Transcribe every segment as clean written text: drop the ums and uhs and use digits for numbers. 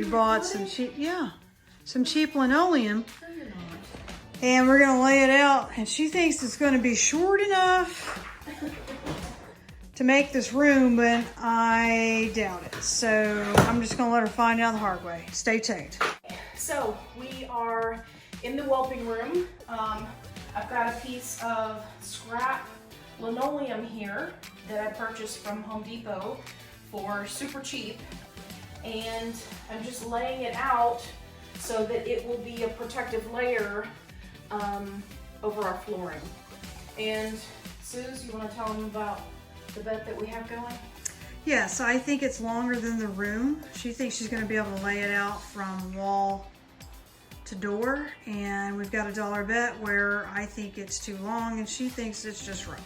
We bought some cheap, some cheap linoleum. And we're gonna lay it out, and she thinks it's gonna be short enough to make this room, but I doubt it. So I'm just gonna let her find out the hard way. Stay tuned. So we are in the whelping room. I've got a piece of scrap linoleum here that I purchased from Home Depot for super cheap. And I'm just laying it out so that it will be a protective layer over our flooring. And Suze, you want to tell them about the bed that we have going? Yes, I think it's longer than the room. She thinks she's going to be able to lay it out from wall to door, and we've got a dollar bet where I think it's too long and she thinks it's just right.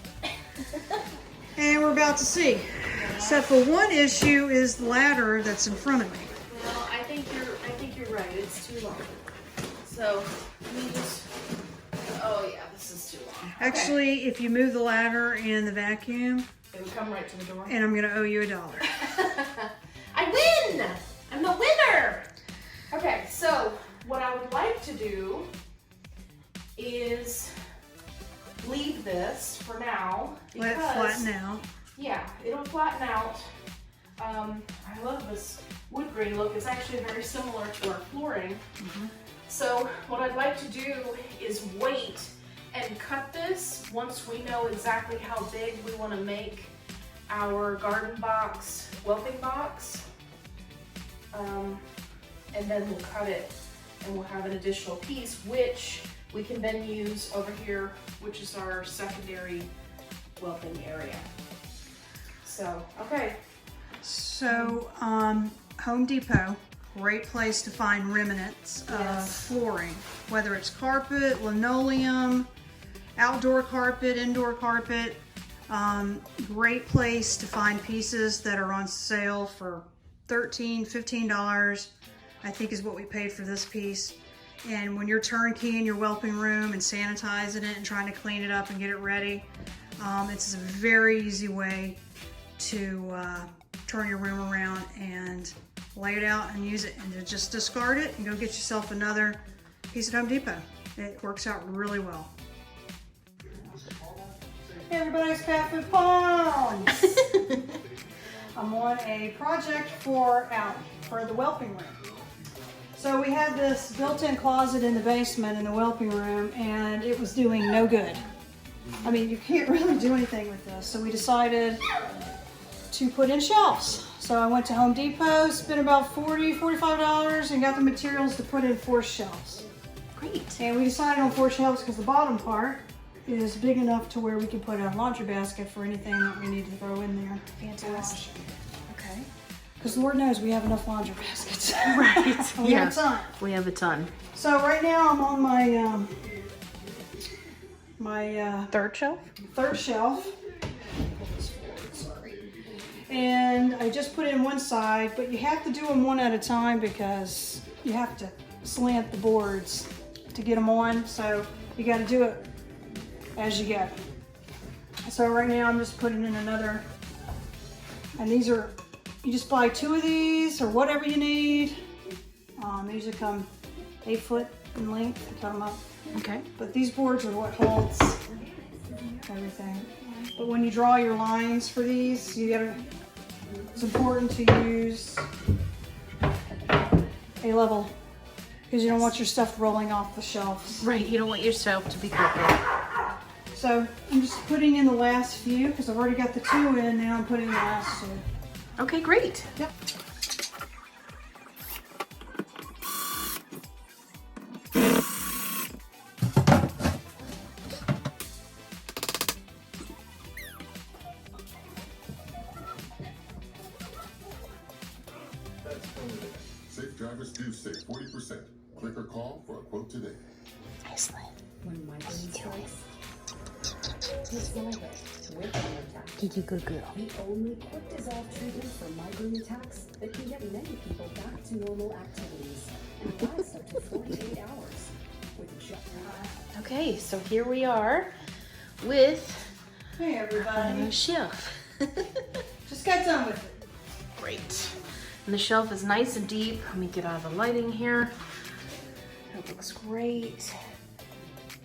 And we're about to see. Yeah. Except for one issue is the ladder that's in front of me. Well, I think you're right. It's too long. So let me just. Oh yeah, this is too long. Actually, if you move the ladder and the vacuum, it would come right to the door. And I'm gonna owe you $1. I win! I'm the winner! Okay, so what I would like to do is leave this for now. Let it flatten out. Yeah, it'll flatten out. I love this wood grain look. It's actually very similar to our flooring. Mm-hmm. So what I'd like to do is wait and cut this once we know exactly how big we want to make our garden box, whelping box. And then we'll cut it and we'll have an additional piece, which we can then use over here, which is our secondary whelping area. So, okay. So, Home Depot, great place to find remnants of flooring, whether it's carpet, linoleum, outdoor carpet, indoor carpet. Great place to find pieces that are on sale for $13, $15, I think is what we paid for this piece. And when you're turnkey in your whelping room and sanitizing it and trying to clean it up and get it ready, it's a very easy way to turn your room around and lay it out and use it, and to just discard it and go get yourself another piece at Home Depot. It works out really well. Hey everybody, it's Pat Food Pawns. I'm on a project for the whelping room. So we had this built-in closet in the basement in the whelping room, and it was doing no good. I mean, you can't really do anything with this. So we decided to put in shelves. So I went to Home Depot, spent about $40, $45, and got the materials to put in 4 shelves. Great. And we decided on 4 shelves because the bottom part is big enough to where we can put a laundry basket for anything that we need to throw in there. Fantastic. Okay. Because Lord knows we have enough laundry baskets. Right. We have a ton. We have a ton. So right now I'm on my third shelf? Third shelf. And I just put in one side, but you have to do them one at a time because you have to slant the boards to get them on. So you got to do it as you go. So right now I'm just putting in another, and these are, you just buy 2 of these or whatever you need. They usually come 8 foot in length. You cut them up. Okay. But these boards are what holds everything. But when you draw your lines for these, it's important to use a level, because you don't want your stuff rolling off the shelves. Right, you don't want your shelf to be crooked. So I'm just putting in the last few because I've already got the 2 in. Now I'm putting the last 2. Okay, great. Yep. Safe drivers do save 40%. Click or call for a quote today. Excellent. When migraine strikes, just know that with Attack, Kiki, good girl. the only quick dissolve treatment for migraine attacks that can get many people back to normal activities and lasts up to 48 hours. With just Okay, so here we are with Hey our everybody. new shelf. Just got done with it. Great. And the shelf is nice and deep. Let me get out of the lighting here. That looks great.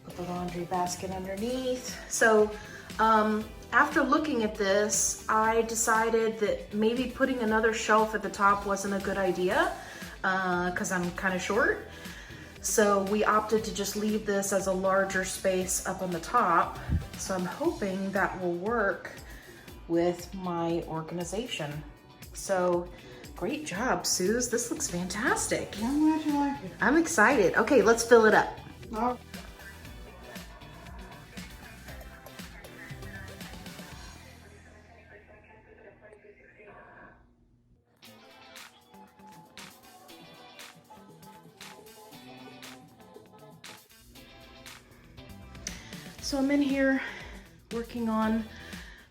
Put the laundry basket underneath. So after looking at this, I decided that maybe putting another shelf at the top wasn't a good idea because I'm kind of short. So we opted to just leave this as a larger space up on the top. So I'm hoping that will work with my organization. So great job, Suze. This looks fantastic. I'm glad you like it. I'm excited. Okay, let's fill it up. Oh. So I'm in here working on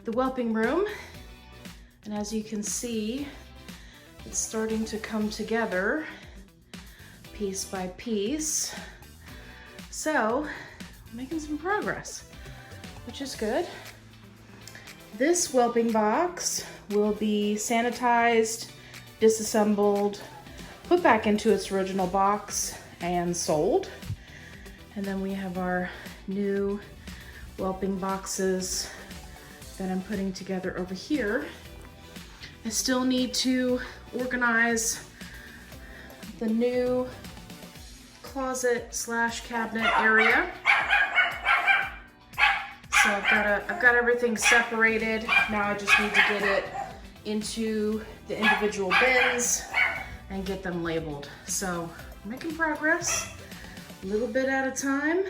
the whelping room, and as you can see, it's starting to come together piece by piece. So making some progress, which is good. This whelping box will be sanitized, disassembled, put back into its original box, and sold. And then we have our new whelping boxes that I'm putting together over here. I still need to organize the new closet / cabinet area. So I've got everything separated. Now I just need to get it into the individual bins and get them labeled. So I'm making progress, a little bit at a time.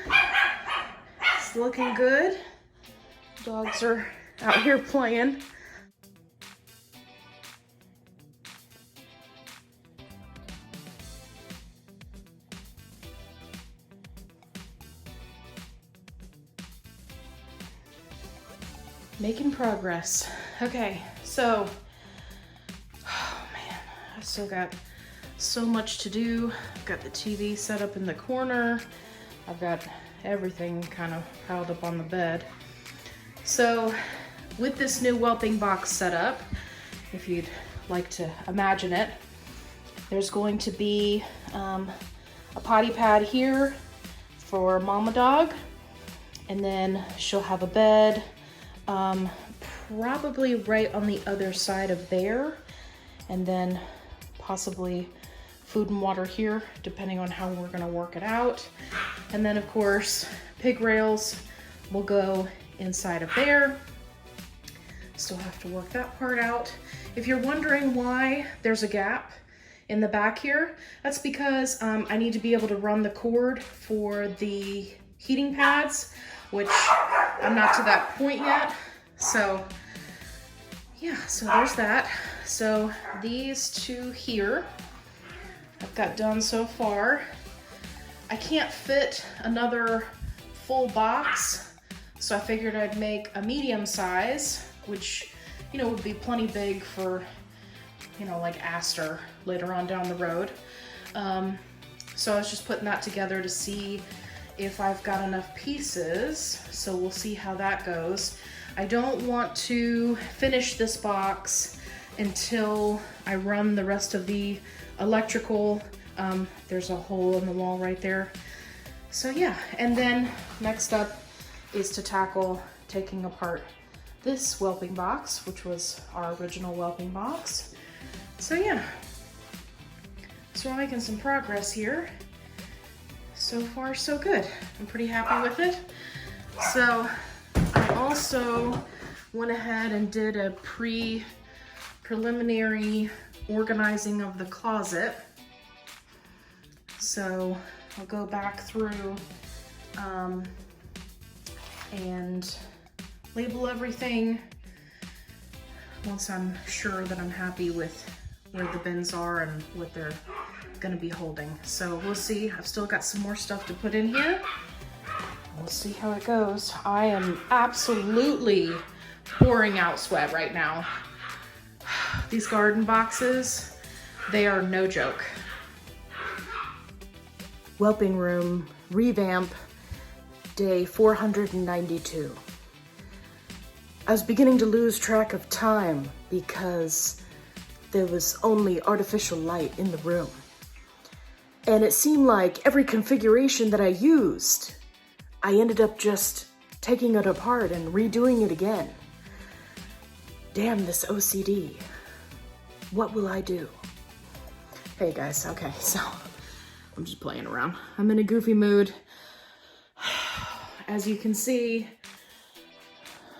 It's looking good. Dogs are out here playing. Making progress. Okay, so, oh man, I still got so much to do. I've got the TV set up in the corner. I've got everything kind of piled up on the bed. So with this new whelping box setup, if you'd like to imagine it, there's going to be a potty pad here for mama dog, and then she'll have a bed probably right on the other side of there, and then possibly food and water here, depending on how we're gonna work it out. And then of course, pig rails will go inside of there. Still have to work that part out. If you're wondering why there's a gap in the back here, that's because I need to be able to run the cord for the heating pads, which I'm not to that point yet. So yeah, so there's that. So these two here I've got done so far. I can't fit another full box, so I figured I'd make a medium size, which, you know, would be plenty big for, you know, like Aster later on down the road. So I was just putting that together to see if I've got enough pieces, so we'll see how that goes. I don't want to finish this box until I run the rest of the electrical. There's a hole in the wall right there. So yeah, and then next up is to tackle taking apart this whelping box, which was our original whelping box. So yeah, so we're making some progress here. So far, so good. I'm pretty happy with it. So I also went ahead and did a preliminary organizing of the closet. So I'll go back through and label everything once I'm sure that I'm happy with where the bins are and what they're gonna be holding. So we'll see. I've still got some more stuff to put in here. We'll see how it goes. I am absolutely pouring out sweat right now. These garden boxes, they are no joke. Whelping room revamp, day 492. I was beginning to lose track of time because there was only artificial light in the room. And it seemed like every configuration that I used, I ended up just taking it apart and redoing it again. Damn this OCD. What will I do? Hey guys, okay, so I'm just playing around. I'm in a goofy mood. As you can see,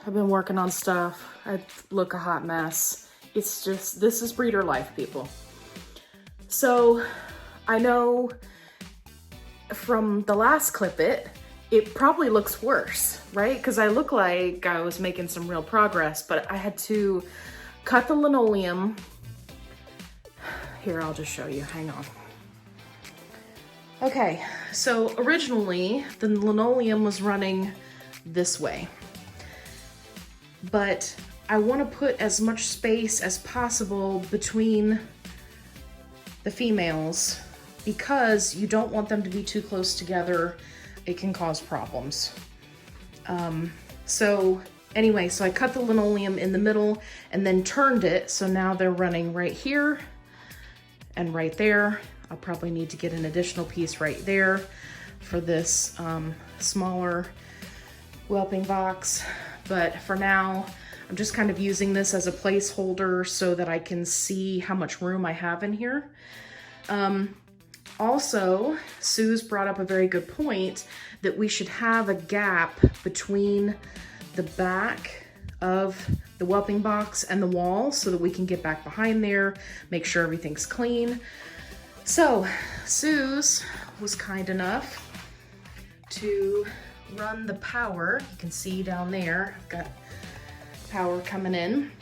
I've been working on stuff. I look a hot mess. It's just, this is breeder life, people. So I know from the last clip it probably looks worse, right? Because I look like I was making some real progress, but I had to cut the linoleum. Here, I'll just show you, hang on. Okay, so originally the linoleum was running this way, but I want to put as much space as possible between the females because you don't want them to be too close together. It can cause problems. So anyway, so I cut the linoleum in the middle and then turned it, so now they're running right here and right there. I'll probably need to get an additional piece right there for this smaller whelping box. But for now, I'm just kind of using this as a placeholder so that I can see how much room I have in here. Also, Sue's brought up a very good point that we should have a gap between the back of the whelping box and the wall so that we can get back behind there, make sure everything's clean. So Sue's was kind enough to run the power. You can see down there, I've got power coming in.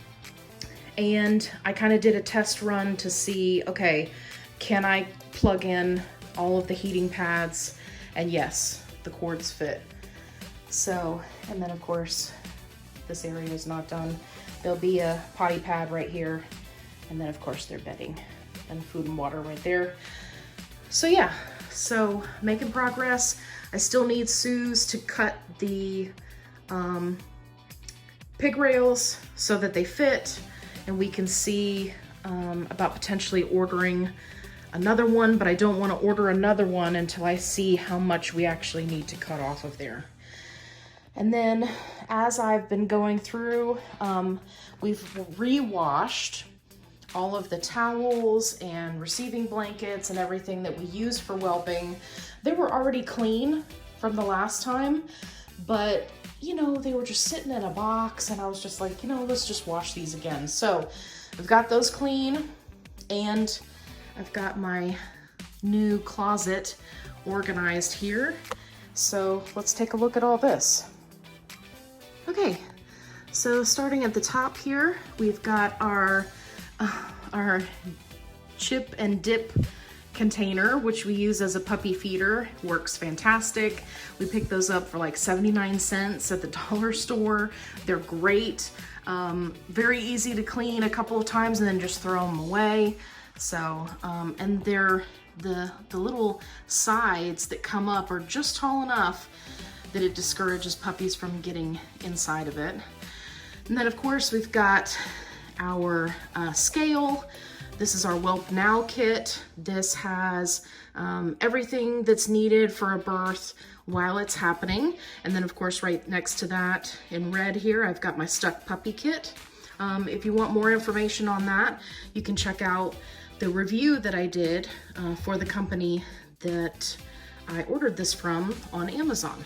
And I kind of did a test run to see, okay, can I plug in all of the heating pads? And yes, the cords fit. So, and then of course, this area is not done. There'll be a potty pad right here. And then of course their bedding and food and water right there. So yeah, so making progress. I still need Sue's to cut the pig rails so that they fit, and we can see about potentially ordering another one, but I don't want to order another one until I see how much we actually need to cut off of there. And then as I've been going through, we've re-washed all of the towels and receiving blankets and everything that we use for whelping. They were already clean from the last time, but you know, they were just sitting in a box and I was just like, you know, let's just wash these again. So I've got those clean and I've got my new closet organized here. So let's take a look at all this. Okay, so starting at the top here, we've got our chip and dip container, which we use as a puppy feeder. Works fantastic. We picked those up for like 79 cents at the dollar store. They're great. Very easy to clean a couple of times and then just throw them away. So, and they're the little sides that come up are just tall enough that it discourages puppies from getting inside of it. And then of course we've got our scale. This is our Whelp Now kit. This has everything that's needed for a birth while it's happening. And then of course right next to that in red here, I've got my stuck puppy kit. If you want more information on that, you can check out the review that I did for the company that I ordered this from on Amazon.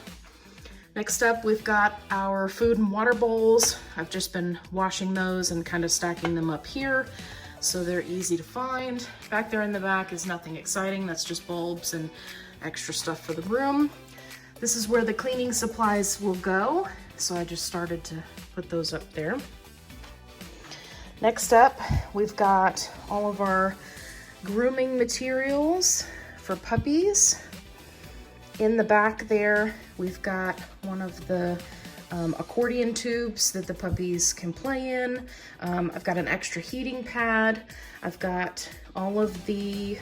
Next up, we've got our food and water bowls. I've just been washing those and kind of stacking them up here so they're easy to find. Back there in the back is nothing exciting. That's just bulbs and extra stuff for the room. This is where the cleaning supplies will go. So I just started to put those up there. Next up, we've got all of our grooming materials for puppies. In the back there, we've got one of the accordion tubes that the puppies can play in. I've got an extra heating pad. I've got all of the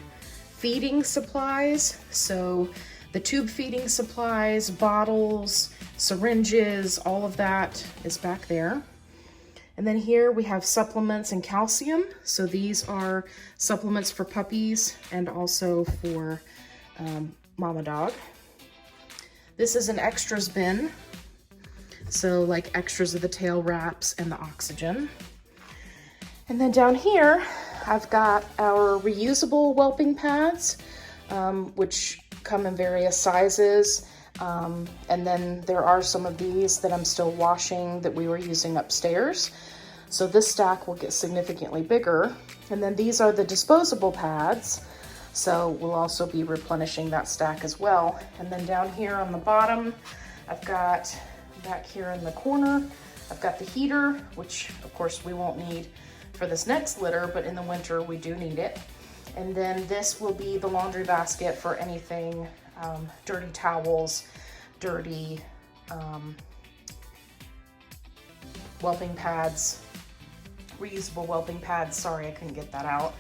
feeding supplies. So the tube feeding supplies, bottles, syringes, all of that is back there. And then here we have supplements and calcium. So these are supplements for puppies and also for mama dog. This is an extras bin. So like extras of the tail wraps and the oxygen. And then down here, I've got our reusable whelping pads, which come in various sizes. And then there are some of these that I'm still washing that we were using upstairs. So this stack will get significantly bigger. And then these are the disposable pads. So we'll also be replenishing that stack as well. And then down here on the bottom, I've got back here in the corner, I've got the heater, which of course we won't need for this next litter, but in the winter we do need it. And then this will be the laundry basket for anything, dirty towels, dirty whelping pads, reusable whelping pads. Sorry, I couldn't get that out.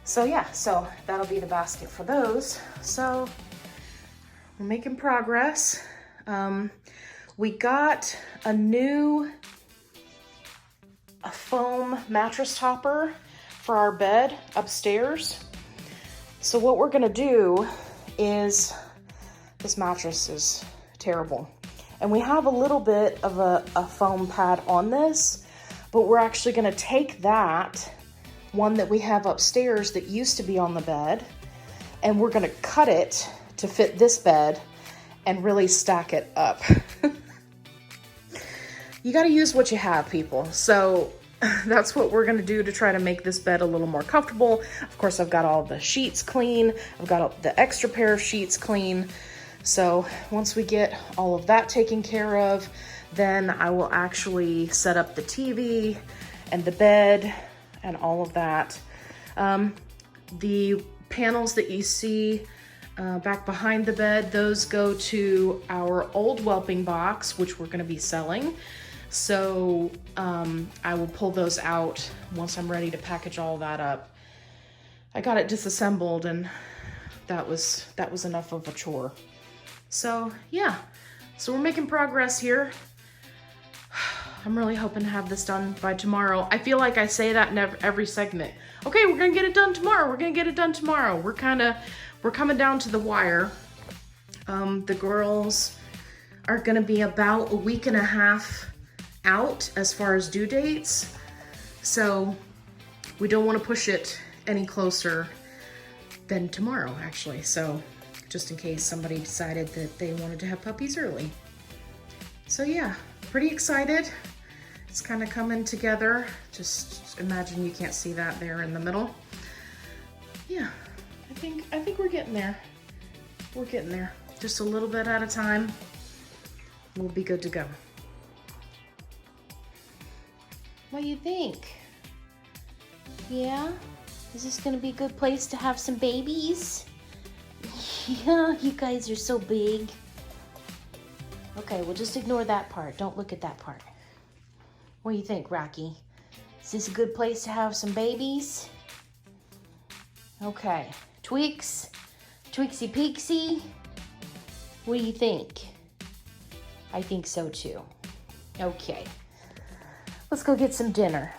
So yeah, so that'll be the basket for those. So we're making progress. We got a foam mattress topper for our bed upstairs. So what we're gonna do is, this mattress is terrible. And we have a little bit of a foam pad on this, but we're actually gonna take that one that we have upstairs that used to be on the bed, and we're gonna cut it to fit this bed and really stack it up. You gotta use what you have, people. So that's what we're gonna do to try to make this bed a little more comfortable. Of course, I've got all the sheets clean. I've got the extra pair of sheets clean. So once we get all of that taken care of, then I will actually set up the TV and the bed and all of that. The panels that you see back behind the bed, those go to our old whelping box, which we're gonna be selling. So I will pull those out once I'm ready to package all that up. I got it disassembled and that was enough of a chore. So yeah, so we're making progress here. I'm really hoping to have this done by tomorrow. I feel like I say that in every segment. Okay, we're gonna get it done tomorrow. We're gonna get it done tomorrow. We're coming down to the wire. The girls are gonna be about a week and a half out as far as due dates. So we don't want to push it any closer than tomorrow, actually. So just in case somebody decided that they wanted to have puppies early. So yeah, pretty excited. It's kind of coming together. Just imagine you can't see that there in the middle. Yeah, I think we're getting there. We're getting there. Just a little bit at a time. We'll be good to go. What do you think? Yeah? Is this gonna be a good place to have some babies? Yeah, you guys are so big. Okay, well just ignore that part. Don't look at that part. What do you think, Rocky? Is this a good place to have some babies? Okay. Tweaks? Tweaksy Peaksy? What do you think? I think so too. Okay. Let's go get some dinner.